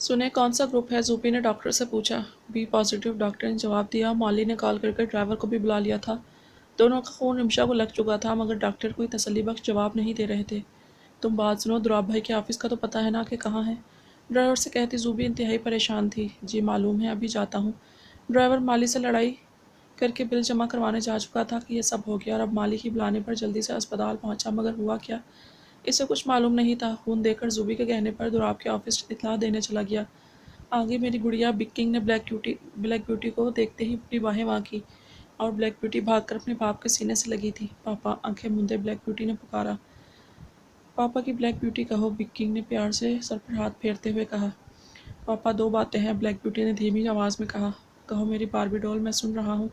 सुने कौन सा ग्रुप है? जूपी ने डॉक्टर से पूछा। बी पॉजिटिव, डॉक्टर ने जवाब दिया। मॉली ने कॉल करके ड्राइवर को भी बुला लिया था। दोनों का खून रिमशा को लग चुका था, मगर डॉक्टर कोई तसल्लीबख्श जवाब नहीं दे रहे थे। तुम बात सुनो, दुराब भाई के ऑफिस का तो पता है ना कि कहाँ है? ड्राइवर से कहती जूबी इंतहाई परेशान थी। जी मालूम है, अभी जाता हूँ। ड्राइवर माली से लड़ाई करके बिल जमा करवाने जा चुका था कि यह सब हो गया और अब माली की बुलाने पर जल्दी से अस्पताल पहुंचा, मगर हुआ क्या, इसे कुछ मालूम नहीं था। खून देकर जूबी के कहने पर दुराब के ऑफिस इत्तला देने चला गया। आगे मेरी गुड़िया बिग किंग ने ब्लैक ब्यूटी को देखते ही अपनी बाहें वांकी और ब्लैक ब्यूटी भागकर अपने बाप के सीने से लगी थी। पापा, आंखें मूंदे ब्लैक ब्यूटी ने पुकारा। पापा की ब्लैक ब्यूटी कहो, बिग किंग ने प्यार से सर पर हाथ फेरते हुए कहा। पापा, दो बातें हैं, ब्लैक ब्यूटी ने धीमी आवाज़ में कहा। कहो मेरी बारबी डॉल, मैं सुन रहा हूँ।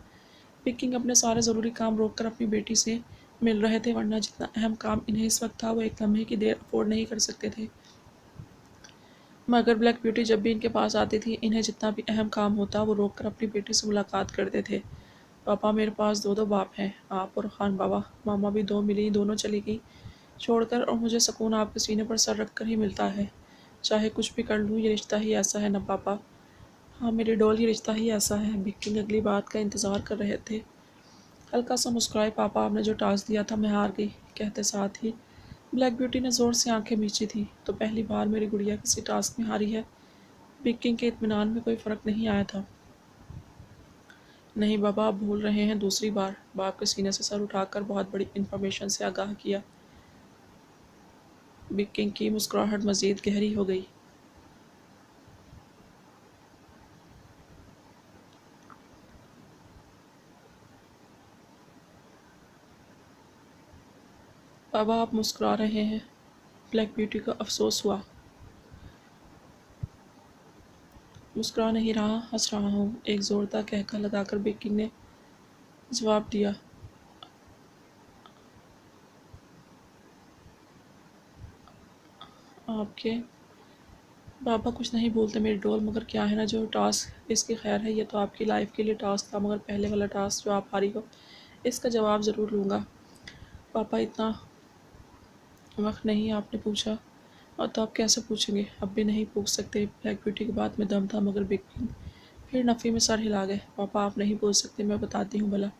बिग किंग अपने सारे ज़रूरी काम रोक कर अपनी बेटी से मिल रहे थे, वरना जितना अहम काम इन्हें इस वक्त था वो एक लम्हे की देर अफोर्ड नहीं कर सकते थे। मगर ब्लैक ब्यूटी जब भी इनके पास आती थी, इन्हें जितना भी अहम काम होता वो रोक कर अपनी बेटी से मुलाकात करते थे। पापा, मेरे पास दो दो बाप हैं, आप और खान बाबा। मामा भी दो मिली, दोनों चली गई छोड़कर, और मुझे सुकून आपके सीने पर सर रख कर ही मिलता है। चाहे कुछ भी कर लूँ, ये रिश्ता ही ऐसा है ना पापा? हाँ मेरी डॉल, ये रिश्ता ही ऐसा है। बिग किंग अगली बात का इंतज़ार कर रहे थे। हल्का सा मुस्कुराए। पापा, आपने जो टास्क दिया था मैं हार गई, कहते साथ ही ब्लैक ब्यूटी ने ज़ोर से आंखें मींची थी। तो पहली बार मेरी गुड़िया किसी टास्क में हारी है। बिग किंग के इत्मीनान में कोई फ़र्क नहीं आया था। नहीं बाबा, आप भूल रहे हैं, दूसरी बार। बाप के सीने से सर उठाकर बहुत बड़ी इन्फॉर्मेशन से आगाह किया। बिग किंग की मुस्कुराहट मज़ीद गहरी हो गई। बाबा, आप मुस्कुरा रहे हैं? ब्लैक ब्यूटी को अफसोस हुआ। मुस्कुरा नहीं रहा, हंस रहा हूँ, एक ज़ोरदार कहका लगाकर बिग किंग ने जवाब दिया। आपके बाबा कुछ नहीं बोलते मेरी डॉल, मगर क्या है ना, जो टास्क इसकी खैर है, ये तो आपकी लाइफ के लिए टास्क था, मगर पहले वाला टास्क जो आप हारी हो, इसका जवाब ज़रूर लूँगा। पापा, इतना वक्त नहीं आपने पूछा, और तो आप कैसे पूछेंगे? अब भी नहीं पूछ सकते। ब्लैक ब्यूटी की बात में दम था, मगर बिग किंग फिर नफ़ी में सर हिला गए। पापा, आप नहीं पूछ सकते, मैं बताती हूँ भला।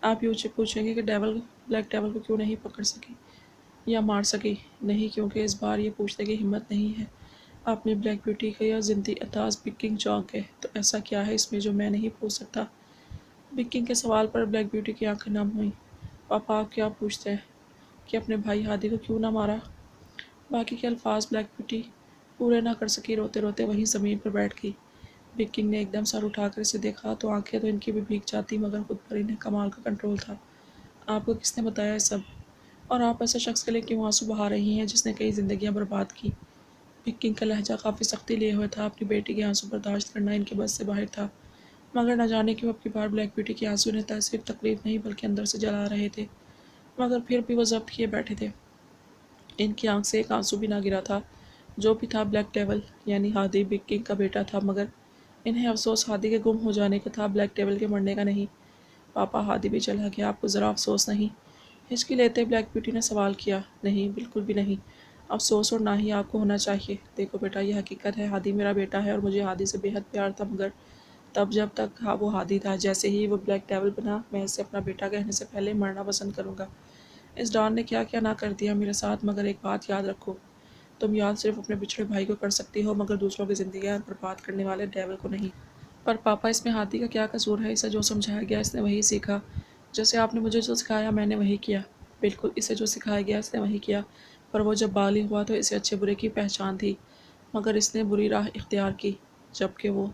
आप यूँ पूछेंगे कि ब्लैक डेवल को क्यों नहीं पकड़ सकी या मार सकी? नहीं, क्योंकि इस बार ये पूछने की हिम्मत नहीं है। आपने ब्लैक ब्यूटी का या जिंदी अताज बिग किंग चौंक गए। तो ऐसा क्या है इसमें जो मैं नहीं पूछ सकता? बिग किंग के सवाल पर ब्लैक ब्यूटी की आंखें नम हुई। पापा, आप क्या पूछते हैं कि अपने भाई हादी को क्यों ना मारा? बाकी के अल्फाज ब्लैक ब्यूटी पूरे ना कर सकी, रोते रोते वहीं ज़मीन पर बैठ गई। बिग किंग ने एकदम सर उठाकर इसे देखा तो आंखें तो इनकी भी भीग जाती, मगर खुद पर इन्हें कमाल का कंट्रोल था। आपको किसने बताया ये सब? और आप ऐसे शख्स के लिए क्यों आंसू बहा रही हैं जिसने कई ज़िंदगियां बर्बाद की? बिग किंग का लहजा काफ़ी सख्ती लिए हुए था। अपनी बेटी के आंसू बर्दाश्त करना इनके बस से बाहर था, मगर न जाने क्यों अब की बार ब्लैक ब्यूटी के आंसू ने सिर्फ तकलीफ नहीं बल्कि अंदर से जला रहे थे। मगर फिर भी वो जब्त किए बैठे थे। इनकी आंख से एक आंसू भी ना गिरा था। जो भी था ब्लैक डेविल यानी हादी बिग किंग का बेटा था, मगर इन्हें अफसोस हादी के गुम हो जाने का था, ब्लैक डेविल के मरने का नहीं। पापा, हादी भी चला गया, आपको ज़रा अफसोस नहीं? हिचकी लेते ब्लैक ब्यूटी ने सवाल किया। नहीं, बिल्कुल भी नहीं। अफसोस और ना ही आपको होना चाहिए। देखो बेटा, ये हकीकत है, हादी मेरा बेटा है और मुझे हादी से बेहद प्यार था, मगर तब जब तक वो हादी था, जैसे ही वो ब्लैक डेविल बना, मैं इसे अपना बेटा कहने से पहले मरना पसंद करूँगा। इस डॉन ने क्या क्या ना कर दिया मेरे साथ, मगर एक बात याद रखो, तुम याद सिर्फ अपने बिछड़े भाई को कर सकती हो, मगर दूसरों की ज़िंदगियाँ बर्बाद करने वाले डेविल को नहीं। पर पापा, इसमें हाथी का क्या कसूर है? इसे जो समझाया गया इसने वही सीखा। जैसे आपने मुझे जो सिखाया मैंने वही किया। बिल्कुल, इसे जो सिखाया गया इसने वही किया। पर वो जब बालिग हुआ तो इसे अच्छे बुरे की पहचान थी, मगर इसने बुरी राह इख्तियार की, जबकि वो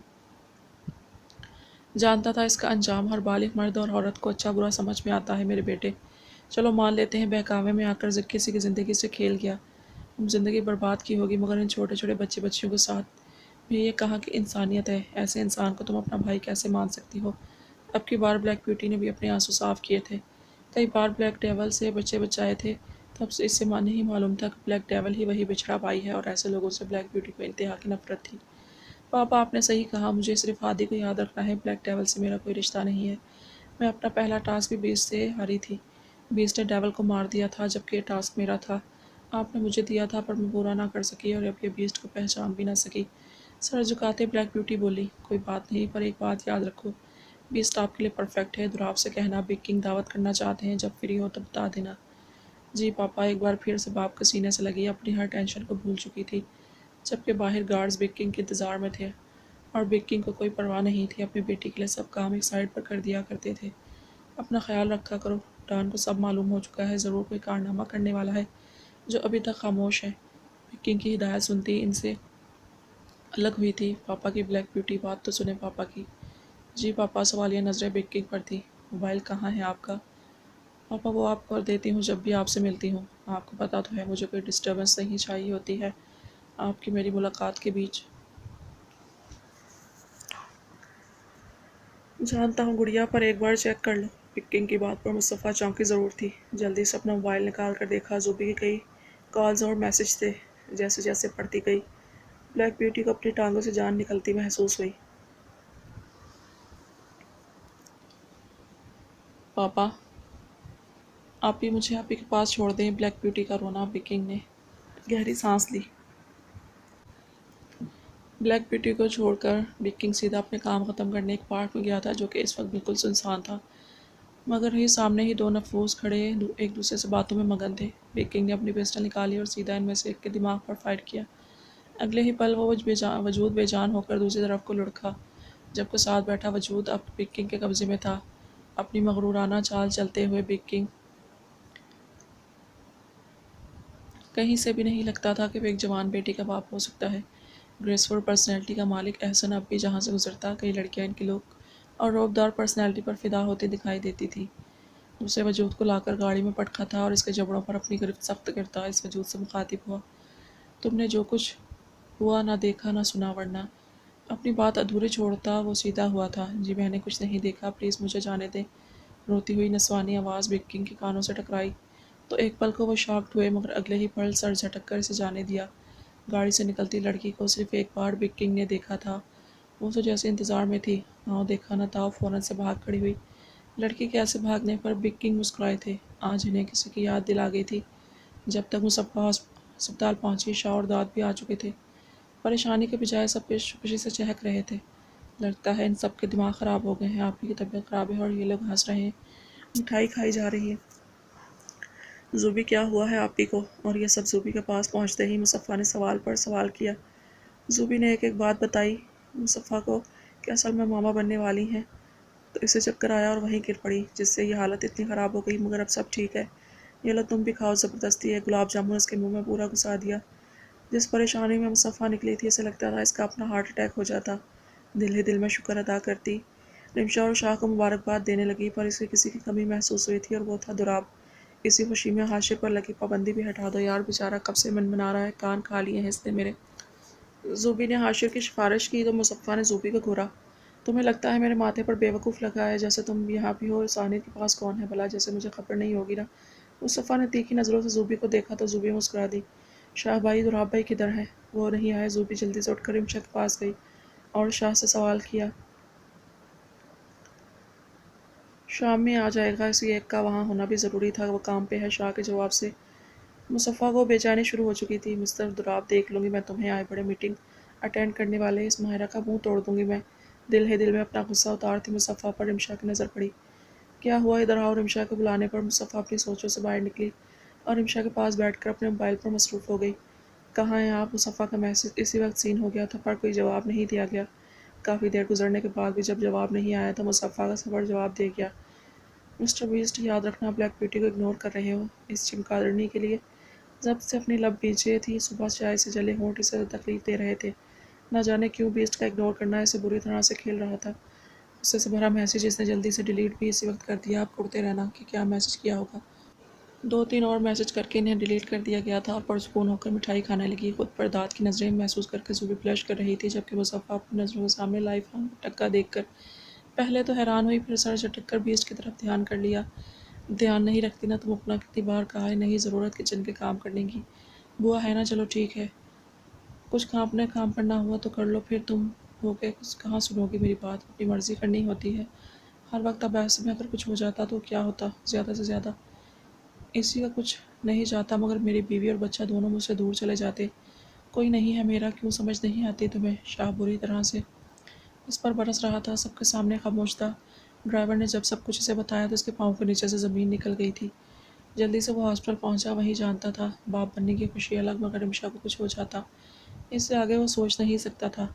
जानता था इसका अंजाम हर बालिग मर्द और औरत को अच्छा बुरा समझ में आता है। मेरे बेटे, चलो मान लेते हैं बहकावे में आकर किसी की ज़िंदगी से खेल गया, ज़िंदगी बर्बाद की होगी, मगर इन छोटे छोटे बच्चे बच्चियों के साथ भी ये कहाँ की इंसानियत है? ऐसे इंसान को तुम अपना भाई कैसे मान सकती हो? अब की बार ब्लैक ब्यूटी ने भी अपने आंसू साफ किए थे। कई बार ब्लैक डेवल से बच्चे बचाए थे, तब से इससे नहीं मालूम था कि ब्लैक डेवल ही वही बिछड़ा भाई है, और ऐसे लोगों से ब्लैक ब्यूटी को इंतहा की नफरत थी। पापा, आपने सही कहा, मुझे सिर्फ आदि को याद रखना है, ब्लैक डेवल से मेरा कोई रिश्ता नहीं है। मैं अपना पहला टास्क भी बीस से हारी थी। बीस ने डेवल को मार दिया था, जबकि ये टास्क मेरा था। आपने मुझे दिया था, पर मैं पूरा ना कर सकी और अब ये बीस्ट को पहचान भी ना सकी। सर झुकाते ब्लैक ब्यूटी बोली, कोई बात नहीं, पर एक बात याद रखो, बीस्ट आपके लिए परफेक्ट है। दुराब से कहना बेकिंग दावत करना चाहते हैं, जब फ्री हो तब बता देना। जी पापा। एक बार फिर से बाप के सीने से लगी, अपनी हर टेंशन को भूल चुकी थी। जबकि बाहर गार्ड्स बेकिंग के इंतज़ार में थे और बेकिंग को कोई परवाह नहीं थी। अपनी बेटी के लिए सब काम एक साइड पर कर दिया करते थे। अपना ख्याल रखा करो। डॉन को सब मालूम हो चुका है, ज़रूर कोई कारनामा करने वाला है जो अभी तक खामोश है। बेकिंग की हिदायत सुनती इनसे अलग हुई थी। पापा की ब्लैक ब्यूटी, बात तो सुने पापा की। जी पापा। सवालिया नज़रें बेकिंग पर थी। मोबाइल कहाँ है आपका? पापा वो आपको देती हूँ जब भी आपसे मिलती हूँ। आपको पता तो है मुझे कोई डिस्टर्बेंस नहीं चाहिए होती है आपकी मेरी मुलाकात के बीच। जानता हूँ गुड़िया, पर एक बार चेक कर लो। पिकिंग की बात पर मुस्तफ़ा चौंकी ज़रूर थी। जल्दी से अपना मोबाइल निकाल कर देखा, ज़ुबी के कई कॉल्स और मैसेज थे। जैसे जैसे पढ़ती गई, ब्लैक ब्यूटी को अपनी टांगों से जान निकलती महसूस हुई। पापा, आप ही मुझे आप ही के पास छोड़ दें। ब्लैक ब्यूटी का रोना। पिकिंग ने गहरी सांस ली। ब्लैक ब्यूटी को छोड़कर बिकिंग सीधा अपने काम ख़त्म करने एक पार्क में गया था, जो कि इस वक्त बिल्कुल सुनसान था। मगर ही सामने ही दो नफूस खड़े एक दूसरे से बातों में मगन थे। बिकिंग ने अपनी पिस्टल निकाली और सीधा इनमें से एक के दिमाग पर फायर किया। अगले ही पल वो वजूद बेजान होकर दूसरी तरफ को लुढ़का, जबकि साथ बैठा वजूद अब बिकिंग के कब्जे में था। अपनी मगरूराना चाल चलते हुए बिकिंग कहीं से भी नहीं लगता था कि वो एक जवान बेटी का बाप हो सकता है। ग्रेसफुल पर्सनैलिटी का मालिक एहसन अब भी जहाँ से गुजरता, कई लड़कियाँ इनके लोग और रौबदार पर्सनैलिटी पर फिदा होती दिखाई देती थी। दूसरे वजूद को लाकर गाड़ी में पटका था और इसके जबड़ों पर अपनी गिरफ्त सख्त करता इस वजूद से मुखातिब हुआ। तुमने जो कुछ हुआ ना देखा ना सुना, वरना अपनी बात अधूरी छोड़ता वो सीधा हुआ था। जी मैंने कुछ नहीं देखा, प्लीज़ मुझे जाने दें। रोती हुई नस्वानी आवाज़ बिकिंग के कानों से टकराई तो एक पल को वो शॉक्ड हुए, मगर अगले ही पल सर झटक कर इसे जाने दिया। गाड़ी से निकलती लड़की को सिर्फ एक बार बिकिंग ने देखा था। वो तो जैसे इंतज़ार में थी। हाँ देखा न था, फ़ौरन से भाग खड़ी हुई। लड़की के ऐसे भागने पर बिकिंग मुस्कुराए थे। आज इन्हें किसी की याद दिला गई थी। जब तक मुसफ़्फ़ा अस्पताल पहुंची, शाह और दाद भी आ चुके थे। परेशानी के बजाय सब खुशी से चहक रहे थे। लगता है इन सब के दिमाग ख़राब हो गए हैं। आप ही की तबीयत ख़राब है और ये लोग हंस रहे हैं। मिठाई खाई जा रही है। ज़ुबी क्या हुआ है आप ही को? और ये सब ज़ुबी के पास पहुंचते ही मुसफ़्फ़ा ने सवाल पर सवाल किया। ज़ुबी ने एक एक बात बताई मुसफ़्फ़ा को कि असल में मामा बनने वाली हैं, तो इसे चक्कर आया और वहीं गिर पड़ी, जिससे ये हालत इतनी ख़राब हो गई। मगर अब सब ठीक है। ये लो तुम भी खाओ। ज़बरदस्ती एक गुलाब जामुन उसके मुंह में पूरा घुसा दिया। जिस परेशानी में मुसफ़्फ़ा निकली थी, इसे लगता था इसका अपना हार्ट अटैक हो जाता। दिल ही दिल में शुक्र अदा करती। रिमशा और शाह को मुबारकबाद देने लगी, पर इसे किसी की कमी महसूस हुई थी और वो था दुराब। इसी खुशी में हाशिर पर लगी पाबंदी भी हटा दो यार, बेचारा कब से मनमना रहा है, कान खा लिए हैं इसने मेरे। ज़ूबी ने हाशिर की सिफारिश की तो मुसफ़्फ़ा ने ज़ूबी को घूरा। तुम्हें लगता है मेरे माथे पर बेवकूफ़ लगा है? जैसे तुम यहाँ भी हो, सानिद के पास कौन है भला, जैसे मुझे खबर नहीं होगी ना। मुसफ़्फ़ा ने तीखी नज़रों से ज़ूबी को देखा तो ज़ूबी मुस्कुरा दी। शाह भाई, दुराब भाई किधर हैं? वो नहीं आए। ज़ूबी जल्दी से उठकर रिमशा के पास गई और शाह से सवाल किया। शाम में आ जाएगा, इसी एक का वहाँ होना भी ज़रूरी था, वो काम पे है। शाह के जवाब से मुसफ़्फ़ा को बेचैनी शुरू हो चुकी थी। मिस्टर दुराब, देख लूँगी मैं तुम्हें आए बड़े। मीटिंग अटेंड करने वाले इस माहिरा का मुंह तोड़ दूँगी मैं। दिल ही दिल में अपना गुस्सा उतारती मुसफ़्फ़ा पर रिमशा की नज़र पड़ी। क्या हुआ, इधर आओ। रिमशा के बुलाने पर मुसफ़्फ़ा अपनी सोचों से बाहर निकली और रिमशा के पास बैठकर अपने मोबाइल पर मसरूफ़ हो गई। कहाँ हैं आप? मुसफ़्फ़ा का मैसेज इसी वक्त सीन हो गया था, पर कोई जवाब नहीं दिया गया। काफ़ी देर गुजरने के बाद भी जब जवाब नहीं आया तो मुसफ़्फ़ा का सबर जवाब दे गया। मिस्टर बीस्ट, याद रखना ब्लैक ब्यूटी को इग्नोर कर रहे हो इस चमकादड़नी के लिए। जब से अपनी लब बीजे थी, सुबह चाय से जले होंठ इसे तकलीफ दे रहे थे। न जाने क्यों बीस्ट का इग्नोर करना इसे बुरी तरह से खेल रहा था। गुस्से से भरा मैसेज इसने जल्दी से डिलीट भी इसी वक्त कर दिया। आप उड़ते रहना कि क्या मैसेज किया होगा। दो तीन और मैसेज करके इन्हें डिलीट कर दिया गया था और पुरसकून होकर मिठाई खाने लगी। खुद पर दाँत की नज़रें महसूस करके ज़ुबी ब्लश कर रही थी, जबकि मुसफ़्फ़ा अपनी नज़रों के सामने लाइव टक्का देख कर पहले तो हैरान हुई, फिर सर झटक कर बीस्ट की तरफ ध्यान कर लिया। ध्यान नहीं रखती ना तुम अपना, कितनी बार कहा है, नहीं ज़रूरत किचन के काम करने की। बुआ है ना, चलो ठीक है। कुछ काम अपने काम करना हुआ तो कर लो, फिर तुम हो के कुछ कहाँ सुनोगी मेरी बात। अपनी मर्ज़ी करनी होती है हर वक्त। अब ऐसे में अगर कुछ हो जाता तो क्या होता? ज़्यादा से ज़्यादा इसी का कुछ नहीं चाहता, मगर मेरी बीवी और बच्चा दोनों मुझसे दूर चले जाते। کوئی نہیں ہے میرا، کیوں سمجھ نہیں آتی تمہیں؟ شاہ بری طرح سے اس پر برس رہا تھا، سب کے سامنے خاموش تھا۔ ڈرائیور نے جب سب کچھ اسے بتایا تو اس کے پاؤں کے نیچے سے زمین نکل گئی تھی۔ جلدی سے وہ ہاسپٹل پہنچا، وہیں جانتا تھا باپ بننے کی خوشی الگ، مگر رمشا کو کچھ ہو جاتا اس سے آگے وہ سوچ نہیں سکتا تھا۔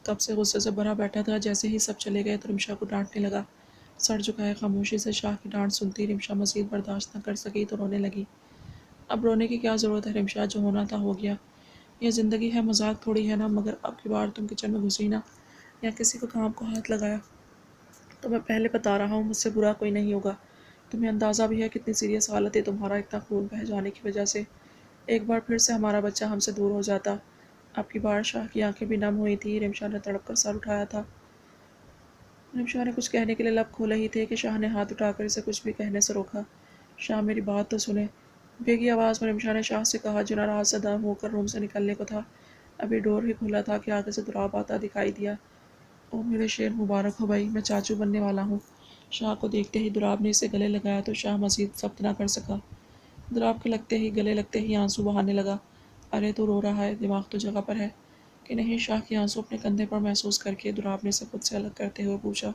کب سے غصے سے بھرا بیٹھا تھا، جیسے ہی سب چلے گئے تو رمشا کو ڈانٹنے لگا۔ سر جھکائے خاموشی سے شاہ کی ڈانٹ سنتی رمشا مزید برداشت نہ کر سکی تو رونے لگی۔ اب رونے کی کیا ضرورت ہے رمشا، جو ہونا تھا ہو گیا۔ یہ زندگی ہے، مذاق تھوڑی ہے نا، مگر اب کی بار تم کچن میں گھسی نا یا کسی کو کام کو ہاتھ لگایا تو میں پہلے بتا رہا ہوں، مجھ سے برا کوئی نہیں ہوگا۔ تمہیں اندازہ بھی ہے کتنی سیریس حالت ہے تمہارا اتنا خون بہہ جانے کی وجہ سے۔ ایک بار پھر سے ہمارا بچہ ہم سے دور ہو جاتا۔ اب کی بار شاہ کی آنکھیں بھی نم ہوئی تھی، رمشا نے تڑپ کر سر اٹھایا تھا۔ رمشا نے کچھ کہنے کے لیے لب کھولے ہی تھے کہ شاہ نے ہاتھ اٹھا کر اسے کچھ بھی کہنے سے روکا۔ شاہ میری بات تو سنیں، بھیگی آواز میں رمشا نے شاہ سے کہا، جو ناراض سے دم ہو کر روم سے نکلنے کو تھا۔ ابھی ڈور ہی کھولا تھا کہ آگے سے دراب آتا دکھائی دیا۔ او میرے شیر مبارک ہو بھائی، میں چاچو بننے والا ہوں۔ شاہ کو دیکھتے ہی دراب نے اسے گلے لگایا تو شاہ مزید ضبط نہ کر سکا۔ دراب کے گلے لگتے ہی آنسو بہانے لگا۔ ارے تو رو رہا ہے، دماغ تو جگہ پر ہے کہ نہیں؟ شاہ کے آنسو اپنے کندھے پر محسوس کر کے دراب نے اسے خود سے الگ کرتے ہوئے پوچھا۔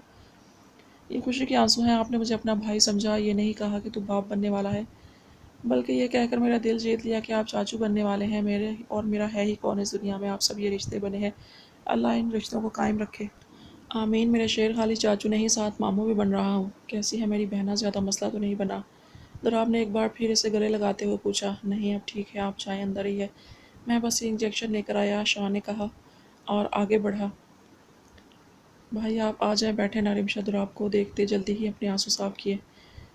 یہ خوشی کے آنسو ہیں، آپ نے مجھے اپنا بھائی سمجھا، یہ نہیں کہا کہ تو باپ بننے والا ہے، بلکہ یہ کہہ کر میرا دل جیت لیا کہ آپ چاچو بننے والے ہیں میرے، اور میرا ہے ہی کون اس دنیا میں، آپ سب یہ رشتے بنے ہیں، اللہ ان رشتوں کو قائم رکھے۔ آمین میرے شیر، خالی چاچو نہیں ساتھ ماموں بھی بن رہا ہوں۔ کیسی ہے میری بہنا، زیادہ مسئلہ تو نہیں بنا؟ دراب نے ایک بار پھر اسے گلے لگاتے ہوئے پوچھا۔ نہیں اب ٹھیک ہے، آپ جائیں، اندر ہی ہے، میں بس یہ انجیکشن لے کر آیا، شاہ نے کہا اور آگے بڑھا۔ بھائی آپ آ جائیں، بیٹھے نا۔ رمشا دراب کو دیکھتے جلدی ہی اپنے آنسو صاف کیے۔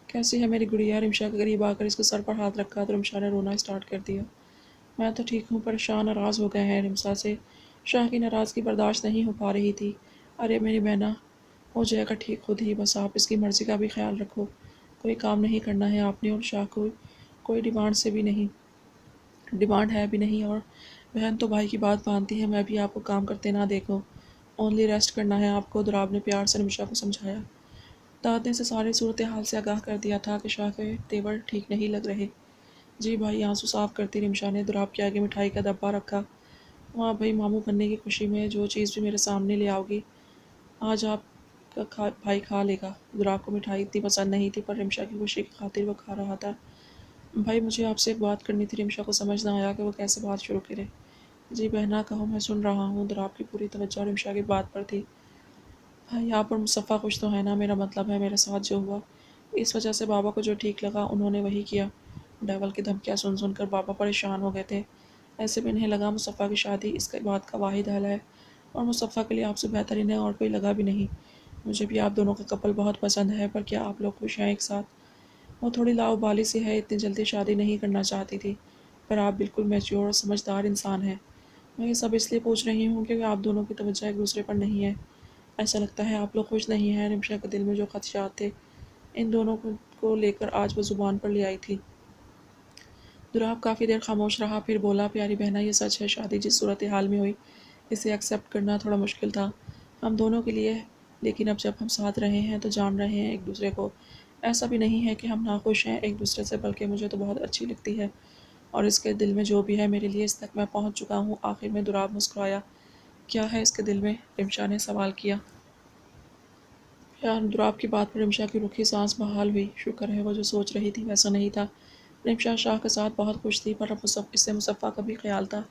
کیسی ہے میری گڑیا؟ رمشا کے قریب آ کر اس کے سر پر ہاتھ رکھا تو رمشا نے رونا اسٹارٹ کر دیا۔ میں تو ٹھیک ہوں، پر شاہ ناراض ہو گئے ہیں رمشا سے۔ شاہ کی ناراضگی برداشت نہیں ہو پا رہی تھی۔ ارے میری بہنا، ہو جائے گا ٹھیک خود ہی، بس آپ اس کی مرضی کا بھی خیال رکھو۔ کوئی کام نہیں کرنا ہے آپ نے، اور شاہ کو کوئی ڈیمانڈ ہے بھی نہیں، اور بہن تو بھائی کی بات مانتی ہے، میں بھی آپ کو کام کرتے نہ دیکھوں، اونلی ریسٹ کرنا ہے آپ کو، دراب نے پیار سے رمشا کو سمجھایا۔ داد نے سے ساری صورتحال سے آگاہ کر دیا تھا کہ شاہ کے تیور ٹھیک نہیں لگ رہے۔ جی بھائی، آنسو صاف کرتی رمشا نے دراب کے آگے مٹھائی کا ڈبہ رکھا۔ وہاں بھائی، ماموں بننے کی خوشی میں جو چیز بھی میرے سامنے لے آؤ گی آج آپ کا بھائی کھا لے گا۔ دراب کو مٹھائی اتنی پسند نہیں تھی، پر رمشا کی خوشی کی خاطر وہ کھا رہا تھا۔ بھائی مجھے آپ سے ایک بات کرنی تھی۔ رمشا کو سمجھ نہ آیا کہ وہ کیسے بات شروع کرے۔ جی بہنا کہو، میں سن رہا ہوں۔ دراب کی پوری توجہ رمشا کی بات پر تھی۔ بھائی آپ اور مصطفیٰ خوش تو ہے نا؟ میرا مطلب ہے میرے ساتھ جو ہوا، اس وجہ سے بابا کو جو ٹھیک لگا انہوں نے وہی کیا۔ ڈیول کی دھمکیاں سن سن کر بابا پریشان ہو گئے تھے۔ ایسے بھی انہیں لگا مصطفیٰ کی شادی اس بات کا واحد حل ہے، اور مصطفیٰ کے لیے آپ سے بہتر انہیں اور کوئی لگا بھی نہیں۔ مجھے بھی آپ دونوں کا کپل بہت پسند ہے، پر کیا آپ لوگ خوش ہیں ایک ساتھ؟ وہ تھوڑی لاؤبالی سی ہے، اتنی جلدی شادی نہیں کرنا چاہتی تھی، پر آپ بالکل میچور اور سمجھدار انسان ہیں۔ میں یہ سب اس لیے پوچھ رہی ہوں کیونکہ آپ دونوں کی توجہ ایک دوسرے پر نہیں ہے۔ ایسا لگتا ہے آپ لوگ خوش نہیں ہیں۔ رمشا کے دل میں جو خدشات تھے ان دونوں کو لے کر آج وہ زبان پر لے آئی تھی۔ دراب کافی دیر خاموش رہا، پھر بولا، پیاری بہنا یہ سچ ہے، شادی جس صورتحال میں ہوئی اسے ایکسیپٹ کرنا تھوڑا مشکل تھا ہم دونوں کے لیے، لیکن اب جب ہم ساتھ رہے ہیں تو جان رہے ہیں ایک دوسرے کو، ایسا بھی نہیں ہے کہ ہم ناخوش ہیں ایک دوسرے سے، بلکہ مجھے تو بہت اچھی لگتی ہے، اور اس کے دل میں جو بھی ہے میرے لیے اس تک میں پہنچ چکا ہوں۔ آخر میں دراب مسکرایا۔ کیا ہے اس کے دل میں؟ رمشا نے سوال کیا۔ دراب کی بات پر رمشا کی رکھی سانس بحال ہوئی۔ شکر ہے، وہ جو سوچ رہی تھی ویسا نہیں تھا۔ رمشا شاہ کے ساتھ بہت خوش تھی، پر اب اس سے مصطفیٰ کا بھی خیال تھا۔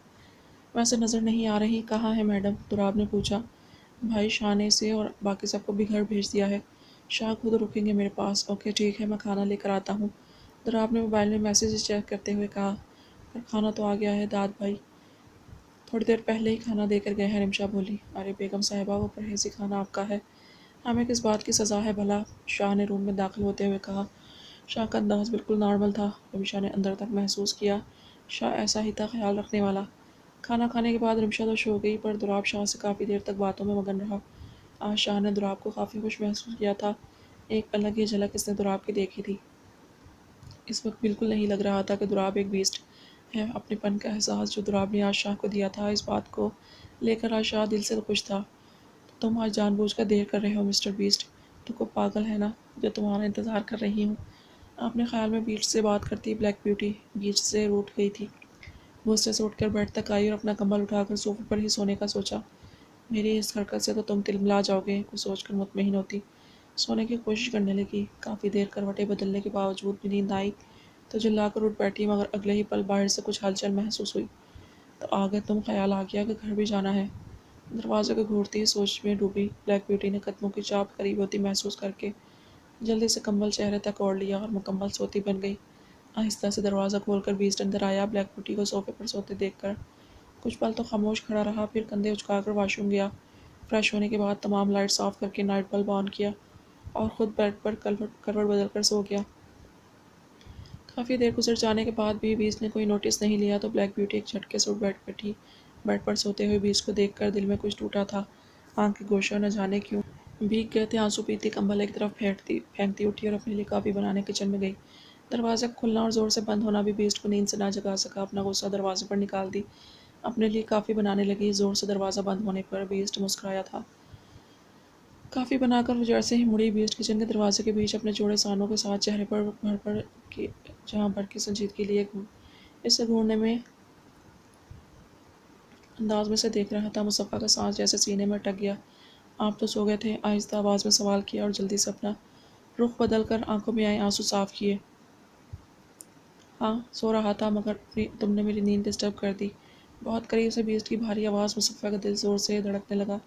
ویسے نظر نہیں آ رہی، کہاں ہے میڈم؟ دراب نے پوچھا۔ بھائی شاہ نے اسے اور باقی سب کو بھی گھر بھیج دیا ہے، شاہ خود رکیں گے میرے پاس۔ اوکے ٹھیک ہے، میں کھانا لے کر آتا ہوں، دراب نے موبائل میں میسیجز چیک کرتے ہوئے کہا۔ پر کھانا تو آ گیا ہے، داد بھائی تھوڑی دیر پہلے ہی کھانا دے کر گئے ہیں، رمشا بولی۔ ارے بیگم صاحبہ، وہ پرہیزی کھانا آپ کا ہے، ہمیں کس بات کی سزا ہے بھلا؟ شاہ نے روم میں داخل ہوتے ہوئے کہا۔ شاہ کا انداز بالکل نارمل تھا، رمشا نے اندر تک محسوس کیا، شاہ ایسا ہی تھا، خیال رکھنے والا۔ کھانا کھانے کے بعد رمشا تو سو گئی، پر دراب شاہ سے کافی دیر تک باتوں میں مگن رہا۔ آج شاہ نے دراب کو کافی خوش محسوس کیا تھا، ایک الگ ہی جھلک اس نے دراب کی دیکھی تھی۔ اس وقت بالکل نہیں لگ رہا تھا کہ دراب ایک بیسٹ ہے۔ اپنے پن کا احساس جو دراب نے آج شاہ کو دیا تھا، اس بات کو لے کر آج شاہ دل سے خوش تھا۔ تم آج جان بوجھ کر دیر کر رہے ہو مسٹر بیسٹ، تو کو پاگل ہے نا جو تمہارا انتظار کر رہی ہوں۔ اپنے خیال میں بیسٹ سے بات کرتی بلیک بیوٹی بیچ سے روٹ گئی تھی۔ غصے سے اٹھ کر بیڈ تک آئی اور اپنا کمبل اٹھا کر صوفے پر ہی سونے کا سوچا۔ میری اس حرکت سے تو تم تلملا جاؤ گے، کچھ سوچ کر مطمئن ہوتی سونے کی کوشش کرنے لگی۔ کافی دیر کروٹیں بدلنے کے باوجود بھی نیند آئی تو جلا کر اٹھ بیٹھی، مگر اگلے ہی پل باہر سے کچھ ہلچل محسوس ہوئی تو آگے تم خیال آ گیا کہ گھر بھی جانا ہے۔ دروازے کو گھورتی ہی سوچ میں ڈوبی بلیک بیوٹی نے قدموں کی چاپ قریب ہوتی محسوس کر کے جلدی سے کمبل چہرے تک اوڑھ لیا اور مکمل سوتی بن گئی۔ آہستہ سے دروازہ کھول کر بیسٹ اندر آیا۔ بلیک بیوٹی کو صوفے پر سوتے دیکھ کر کچھ پل تو خاموش کھڑا رہا، پھر کندھے اچکا کر واش روم گیا۔ فریش ہونے کے بعد تمام لائٹس آف کر کے نائٹ بلب آن کیا اور خود بیڈ پر کروٹ بدل کر سو گیا۔ کافی دیر گزر جانے کے بعد بھی بیسٹ نے کوئی نوٹس نہیں لیا تو بلیک بیوٹی ایک جھٹکے سے اٹھ بیٹھی۔ بیڈ پر سوتے ہوئے بیسٹ کو دیکھ کر دل میں کچھ ٹوٹا تھا۔ آنکھ کے گوشے نہ جانے کیوں بھیگ گئے تھے، آنسو پیتی کمبل ایک طرف پھینکتی اٹھی اور اپنے لیے کافی بنانے کچن میں گئی۔ دروازے کا کھلنا اور زور سے بند ہونا بھی بیسٹ کو نیند سے نہ جگا سکا۔ اپنا غصہ دروازے پر نکال دی، اپنے لیے کافی بنانے لگی۔ زور سے دروازہ بند ہونے پر بیسٹ مسکرایا تھا۔ کافی بنا کر وہ جیسے ہی مڑی، بیسٹ کچن کے دروازے کے بیچ اپنے جوڑے سانوں کے ساتھ چہرے پر جہاں بھر کی سنجیدگی لیے اسے گھورنے میں انداز میں سے دیکھ رہا تھا۔ مصطفیٰ کا سانس جیسے سینے میں اٹک گیا۔ آپ تو سو گئے تھے؟ آہستہ آواز میں سوال کیا اور جلدی سے اپنا رخ بدل کر آنکھوں میں آئے آنسو صاف کیے۔ ہاں سو رہا تھا، مگر تم نے میری نیند ڈسٹرب کر دی۔ بہت قریب سے بیسٹ کی بھاری آواز، مصطفیٰ کا دل زور سے دھڑکنے لگا۔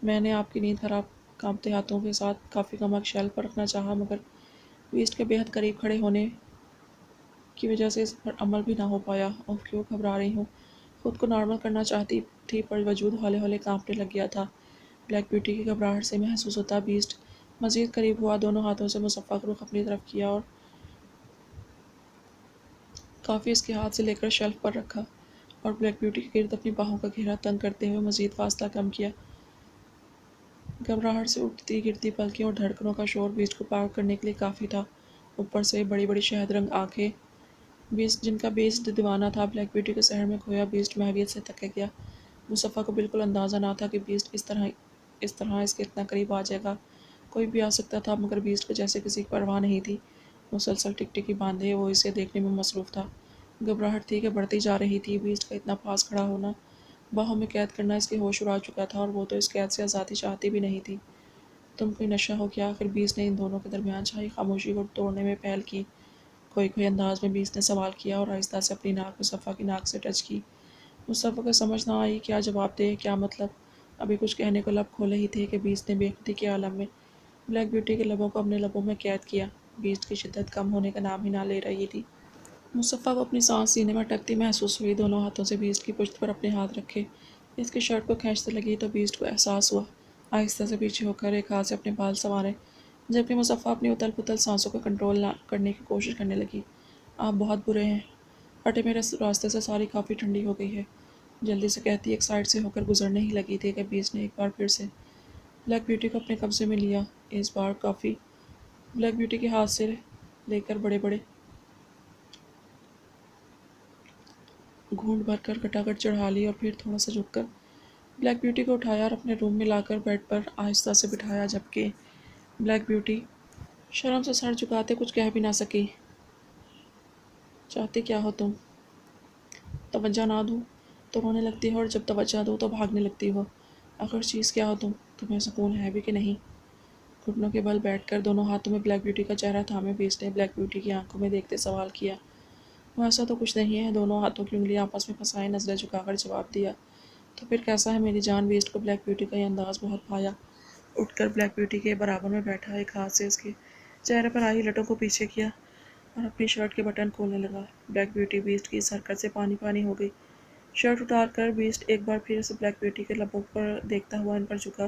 میں نے آپ کی نیند خراب کانپتے ہاتھوں کے ساتھ کافی کمک شیلف پر رکھنا چاہا، مگر بیسٹ کے بے حد قریب کھڑے ہونے کی وجہ سے اس پر عمل بھی نہ ہو پایا۔ اوہ کیوں گھبرا رہی ہوں؟ خود کو نارمل کرنا چاہتی تھی پر وجود ہولے ہولے کانپنے لگ گیا تھا۔ بلیک بیوٹی کی گھبراہٹ سے محسوس ہوتا بیسٹ مزید قریب ہوا، دونوں ہاتھوں سے مصطفیٰ کا رخ اپنی طرف کیا اور کافی اس کے ہاتھ سے لے کر شیلف پر رکھا اور بلیک بیوٹی کے گرد اپنی باہوں کا گھیرا تنگ کرتے ہوئے مزید فاصلہ کم کیا۔ گھبراہٹ سے اٹھتی گرتی پلکیں اور دھڑکنوں کا شور بیسٹ کو پاگل کرنے کے لیے کافی تھا۔ اوپر سے بڑی بڑی شہد رنگ آنکھیں جن کا بیسٹ دیوانہ تھا۔ بلیک بیوٹی کے سحر میں کھویا بیسٹ محویت سے تھک گیا۔ مصطفیٰ کو بالکل اندازہ نہ تھا کہ بیسٹ اس طرح اس کے اتنا قریب آ جائے گا۔ کوئی بھی آ سکتا تھا، مگر بیسٹ کو جیسے کسی کی پرواہ نہیں تھی۔ مسلسل ٹک ٹکی باندھے وہ اسے دیکھنے میں مصروف تھا۔ گھبراہٹ تھی کہ بڑھتی جا رہی تھی۔ بیسٹ کا اتنا پاس کھڑا ہونا، باہوں میں قید کرنا اس کے ہوش اڑا چکا تھا اور وہ تو اس قید سے آزادی چاہتی بھی نہیں تھی۔ تم کوئی نشہ ہو کیا؟ آخر بیسٹ نے ان دونوں کے درمیان چھائی خاموشی کو توڑنے میں پہل کی۔ کوئی انداز میں بیسٹ نے سوال کیا اور آہستہ سے اپنی ناک مصطفیٰ کی ناک سے ٹچ کی۔ مصطفیٰ کو سمجھ نہ آئی کیا جواب دے، کیا مطلب۔ ابھی کچھ کہنے کو لب کھولے ہی تھے کہ بیسٹ نے بے خودی کے عالم میں بلیک بیوٹی کے لبوں کو اپنے لبوں میں قید کیا۔ بیسٹ کی شدت کم ہونے کا نام ہی نہ لے رہی تھی۔ مصطفیٰ کو اپنی سانس سینے میں اٹکتی محسوس ہوئی۔ دونوں ہاتھوں سے بیسٹ کی پشت پر اپنے ہاتھ رکھے اس کی شرٹ کو کھینچنے لگی تو بیسٹ کو احساس ہوا۔ آہستہ سے پیچھے ہو کر ایک ہاتھ سے اپنے بال سنوارے، جبکہ مصطفیٰ اپنی اتل پتل سانسوں کو کنٹرول کرنے کی کوشش کرنے لگی۔ آپ بہت برے ہیں، ہٹے میرے راستے سے، ساری کافی ٹھنڈی ہو گئی ہے، جلدی سے کہتی ایک سائڈ سے ہو کر گزرنے ہی لگی تھی کہ بیسٹ نے ایک بار پھر سے بلیک بیوٹی کو اپنے قبضے میں لیا۔ اس بار کافی بلیک بیوٹی کے ہاتھ سے لے کر بڑے بڑے گھونٹ بھر کر کھٹاکھٹ چڑھا لی اور پھر تھوڑا سا جھک کر بلیک بیوٹی کو اٹھایا اور اپنے روم میں لا کر بیڈ پر آہستہ سے بٹھایا، جبکہ بلیک بیوٹی شرم سے سر جھکاتے کچھ کہہ بھی نہ سکی۔ چاہتے کیا ہو تم؟ توجہ نہ دوں تو رونے لگتی ہو اور جب توجہ دوں تو بھاگنے لگتی ہو۔ آخر چیز کیا ہو تم؟ تمہیں سکون ہے بھی کہ نہیں؟ گھٹنوں کے بل بیٹھ کر دونوں ہاتھوں میں بلیک بیوٹی کا چہرہ تھامے بیسٹ نے بلیک بیوٹی کی آنکھوں میں دیکھتے سوال کیا۔ وہ ایسا تو کچھ نہیں ہے، دونوں ہاتھوں کی انگلیاں آپس میں پھنسائے نظریں جھکا کر جواب دیا۔ تو پھر کیسا ہے میری جان؟ بیسٹ کو بلیک بیوٹی کا یہ انداز بہت بھایا۔ اٹھ کر بلیک بیوٹی کے برابر میں بیٹھا، ایک ہاتھ سے اس کے چہرے پر آئی لٹوں کو پیچھے کیا اور اپنی شرٹ کے بٹن کھولنے لگا۔ بلیک بیوٹی بیسٹ کی اس حرکت سے پانی پانی ہو گئی۔ شرٹ اتار کر بیسٹ ایک بار پھر اسے بلیک بیوٹی کے لبوں پر دیکھتا ہوا ان پر جھکا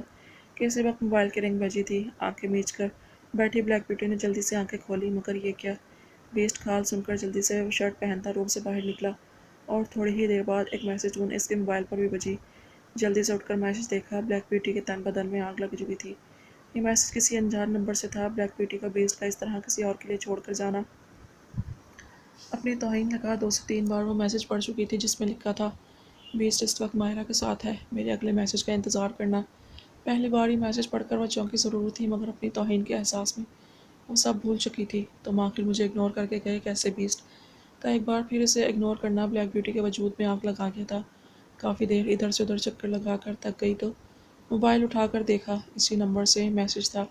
کہ اسی وقت موبائل کی رنگ بجی تھی۔ آنکھیں میچ کر بیٹھی بلیک بیوٹی نے جلدی سے آنکھیں کھولی، مگر یہ کیا؟ بیسٹ کھال سن کر جلدی سے شرٹ پہنتا روم سے باہر نکلا اور تھوڑی ہی دیر بعد ایک میسج ٹون اس کے موبائل پر بھی بجی۔ جلدی سے اٹھ کر میسج دیکھا، بلیک بیوٹی کے تن بدن میں آگ لگ چکی تھی۔ یہ میسج کسی انجان نمبر سے تھا۔ بلیک بیوٹی کا بیسٹ کا اس طرح کسی اور کے لیے چھوڑ کر جانا اپنی توہین لگا۔ 2 سے 3 بار وہ میسج پڑھ چکی تھی جس میں لکھا تھا، بیسٹ اس وقت ماہرہ کے ساتھ ہے، میرے اگلے میسج کا انتظار کرنا۔ پہلی بار یہ میسج پڑھ کر وہ چونکی ضرور تھی، مگر اپنی توہین کے احساس میں وہ سب بھول چکی تھی۔ تم آخر مجھے اگنور کر کے گئے کیسے بیسٹ؟ था। एक बार फिर इसे इग्नोर करना ब्लैक ब्यूटी के वजूद में आग लगा गया था। काफ़ी देर इधर से उधर चक्कर लगा कर थक गई तो मोबाइल उठाकर देखा, इसी नंबर से मैसेज था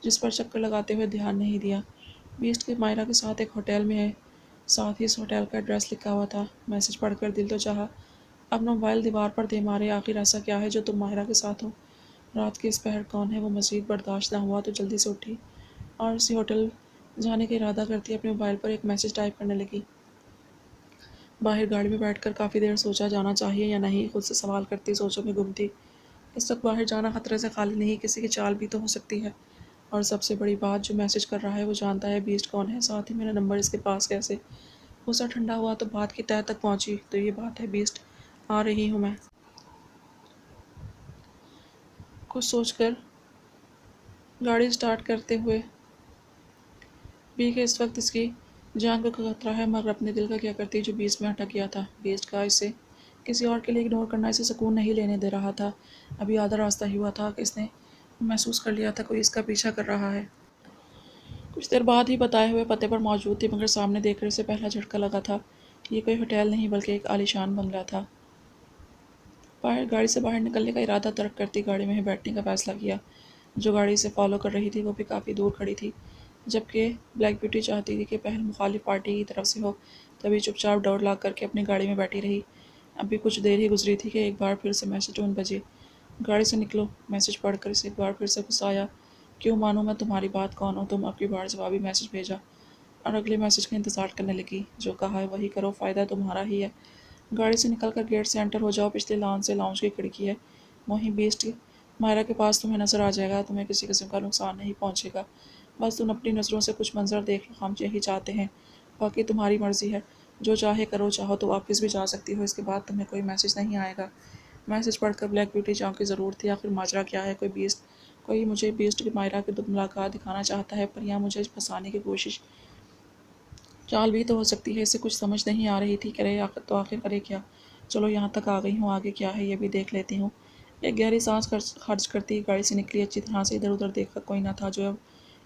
जिस पर चक्कर लगाते हुए ध्यान नहीं दिया। बीस्ट के मायरा के साथ एक होटल में है, साथ ही इस होटल का एड्रेस लिखा हुआ था। मैसेज पढ़कर दिल तो चाहा अपना मोबाइल दीवार पर दे मारे, आखिर ऐसा क्या है जो तुम मायरा के साथ हो? रात के इस पहर कौन है? वो मज़ीद बर्दाश्त न हुआ तो जल्दी से उठी और उसी होटल जाने का इरादा करती अपने मोबाइल पर एक मैसेज टाइप करने लगी। बाहर गाड़ी में बैठकर काफ़ी देर सोचा जाना चाहिए या नहीं, खुद से सवाल करती सोचों में गुम थी। इस वक्त बाहर जाना खतरे से खाली नहीं, किसी की चाल भी तो हो सकती है। और सबसे बड़ी बात, जो मैसेज कर रहा है वो जानता है बीस्ट कौन है, साथ ही मेरा नंबर इसके पास कैसे? गुस्सा ठंडा हुआ तो बात की तह तक पहुंची। तो ये बात है बीस्ट, आ रही हूँ मैं। कुछ सोचकर गाड़ी स्टार्ट करते हुए बी के इस वक्त इसकी जान को खतरा है, मगर अपने दिल का क्या करती जो बीस्ट में अटक गया था। बीस्ट का इसे किसी और के लिए इग्नोर करना इसे सुकून नहीं लेने दे रहा था। अभी आधा रास्ता ही हुआ था कि इसने महसूस कर लिया था कोई इसका पीछा कर रहा है। कुछ देर बाद ही बताए हुए पते पर मौजूद थी, मगर सामने देखकर इसे पहला झटका लगा था। ये कोई होटल नहीं बल्कि एक आलीशान बंगला था। बाहर गाड़ी से बाहर निकलने का इरादा तर्क करती गाड़ी में ही बैठने का फैसला किया। जो गाड़ी से फॉलो कर रही थी वो भी काफ़ी दूर खड़ी थी, जबकि ब्लैक ब्यूटी चाहती थी कि पहल मुखालिफ पार्टी की तरफ से हो, तभी चुपचाप डोर लॉक करके अपनी गाड़ी में बैठी रही। अभी कुछ देर ही गुजरी थी कि एक बार फिर से मैसेज टोन बजे। गाड़ी से निकलो। मैसेज पढ़कर इसे एक बार फिर से गुस्सा आया। क्यों मानूं मैं तुम्हारी बात? कौन हो तुम? अब की बार जवाबी मैसेज भेजा और अगले मैसेज का इंतज़ार करने लगी। जो कहा है वही करो, फ़ायदा तुम्हारा ही है। गाड़ी से निकलकर गेट से एंटर हो जाओ, पिछले लॉन से लाउंज की खिड़की है, वहीं बीस्ट मायरा के पास तुम्हें नज़र आ जाएगा। तुम्हें किसी किस्म का नुकसान नहीं पहुंचेगा, बस तुम अपनी नज़रों से कुछ मंजर देख लो, हम यही चाहते हैं। बाकी तुम्हारी मर्ज़ी है, जो चाहे करो, चाहो तो वापस भी जा सकती हो, इसके बाद तुम्हें कोई मैसेज नहीं आएगा। मैसेज पढ़कर ब्लैक ब्यूटी चौंकी ज़रूर थी। आखिर माजरा क्या है? कोई मुझे बीस्ट की मायरा की मुलाकात दिखाना चाहता है, पर यहाँ मुझे फंसाने की कोशिश चाल भी तो हो सकती है। इसे कुछ समझ नहीं आ रही थी, करे आखिर तो आखिर करे क्या? चलो यहाँ तक आ गई हूँ, आगे क्या है ये भी देख लेती हूँ। एक गहरी सांस खर्च करती गाड़ी से निकली। अच्छी तरह से इधर उधर देखकर कोई ना था। जो अब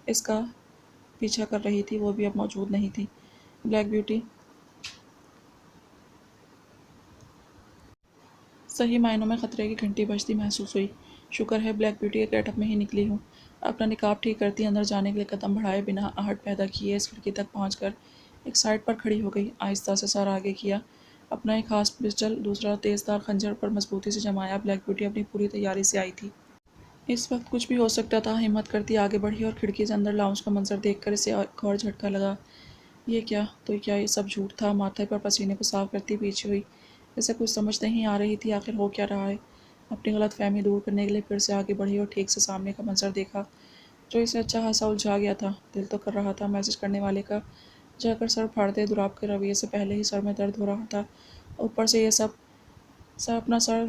इसका पीछा कर रही थी वो भी अब मौजूद नहीं थी। ब्लैक ब्यूटी सही मायनों में खतरे की घंटी बजती महसूस हुई। शुक्र है ब्लैक ब्यूटी के गेटअप में ही निकली हूँ। अपना निकाब ठीक करती अंदर जाने के लिए कदम बढ़ाए बिना आहट पैदा किए इस खिड़की तक पहुँचकर एक साइड पर खड़ी हो गई। आहिस्ता से सर आगे किया, अपना एक हाथ पिस्टल दूसरा तेज़दार खंजर पर मजबूती से जमाया। ब्लैक ब्यूटी अपनी पूरी तैयारी से आई थी। इस वक्त कुछ भी हो सकता था। हिम्मत करती आगे बढ़ी और खिड़की से अंदर लाउंज का मंजर देखकर इसे एक और झटका लगा। ये क्या? तो क्या ये सब झूठ था? माथे पर पसीने को साफ करती पीछे हुई। इसे कुछ समझ नहीं आ रही थी आखिर हो क्या रहा है। अपनी गलतफहमी दूर करने के लिए फिर से आगे बढ़ी और ठीक से सामने का मंजर देखा, जो इसे अच्छा खासा उलझा गया था। दिल तो कर रहा था मैसेज करने वाले का जाकर सर फाड़ दे। दुराब के रवैये से पहले ही सर में दर्द हो रहा था, ऊपर से ये सब अपना सर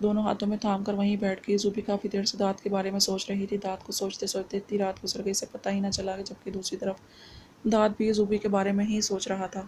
दोनों हाथों में थाम कर वहीं बैठ गई। जूबी काफ़ी देर से दांत के बारे में सोच रही थी। दांत को सोचते सोचते इतनी रात गुजर गई, से पता ही न चला, जबकि दूसरी तरफ दांत भी जूबी के बारे में ही सोच रहा था।